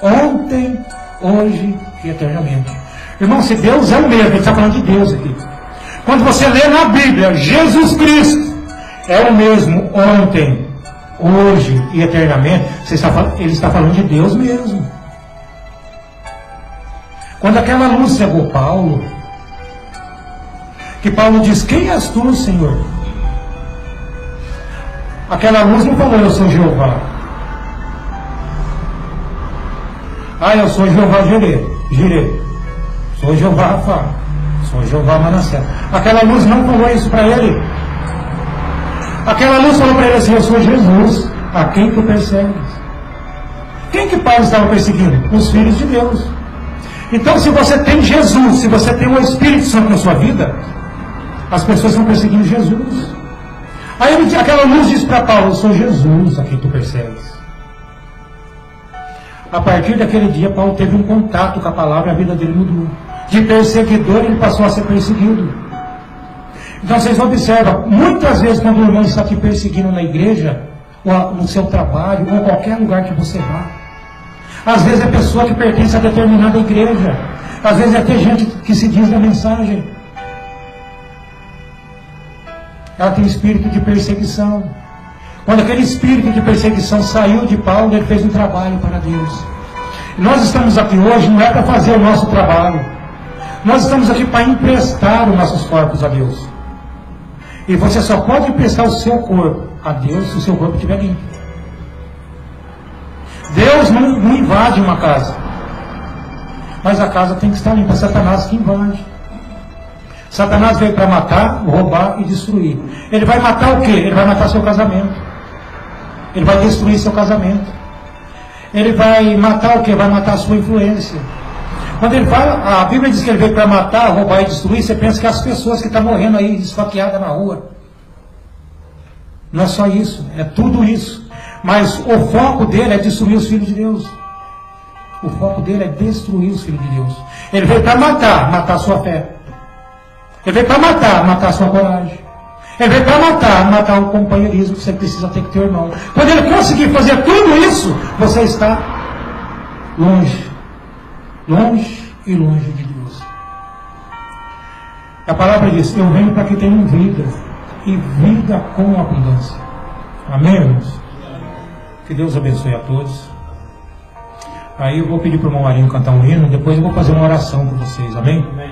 ontem, hoje e eternamente. Irmão, se Deus é o mesmo, ele está falando de Deus aqui. Quando você lê na Bíblia, Jesus Cristo é o mesmo ontem, hoje e eternamente, ele está falando de Deus mesmo. Quando aquela luz cegou Paulo, que Paulo diz, quem és tu, Senhor? Aquela luz não falou, eu sou Jeová. Ah, eu sou Jeová Jireh. Sou Jeová Rafa. Sou Jeová Manassés. Aquela luz não falou isso para ele. Aquela luz falou para ele assim, eu sou Jesus, a quem tu persegues. Quem que Paulo estava perseguindo? Os filhos de Deus. Então, se você tem Jesus, se você tem o Espírito Santo na sua vida, as pessoas estão perseguindo Jesus. Aí aquela luz diz para Paulo, eu sou Jesus, a quem tu persegues. A partir daquele dia, Paulo teve um contato com a palavra e a vida dele mudou. De perseguidor, ele passou a ser perseguido. Então vocês observam, muitas vezes quando o irmão está te perseguindo na igreja, ou no seu trabalho, ou qualquer lugar que você vá, às vezes é pessoa que pertence a determinada igreja, às vezes é até gente que se diz da mensagem. Ela tem espírito de perseguição. Quando aquele espírito de perseguição saiu de Paulo, ele fez um trabalho para Deus. Nós estamos aqui hoje não é para fazer o nosso trabalho. Nós estamos aqui para emprestar os nossos corpos a Deus. E você só pode emprestar o seu corpo a Deus se o seu corpo estiver limpo. Deus não invade uma casa. Mas a casa tem que estar limpa. É Satanás que invade. Satanás veio para matar, roubar e destruir. Ele vai matar o quê? Ele vai matar seu casamento. Ele vai destruir seu casamento. Ele vai matar o quê? Vai matar a sua influência. Quando ele fala, a Bíblia diz que ele veio para matar, roubar e destruir, você pensa que as pessoas que estão morrendo aí, esfaqueadas na rua. Não é só isso, é tudo isso. Mas o foco dele é destruir os filhos de Deus. O foco dele é destruir os filhos de Deus. Ele veio para matar a sua fé. Ele veio para matar a sua coragem. Ele veio para matar o companheirismo que você precisa ter com teu irmão. Quando ele conseguir fazer tudo isso, você está longe. Longe e longe de Deus. A palavra diz, eu venho para que tenham vida, e vida com abundância. Amém, irmãos? Que Deus abençoe a todos. Aí eu vou pedir para o irmão Marinho cantar um hino, depois eu vou fazer uma oração por vocês. Amém? Amém.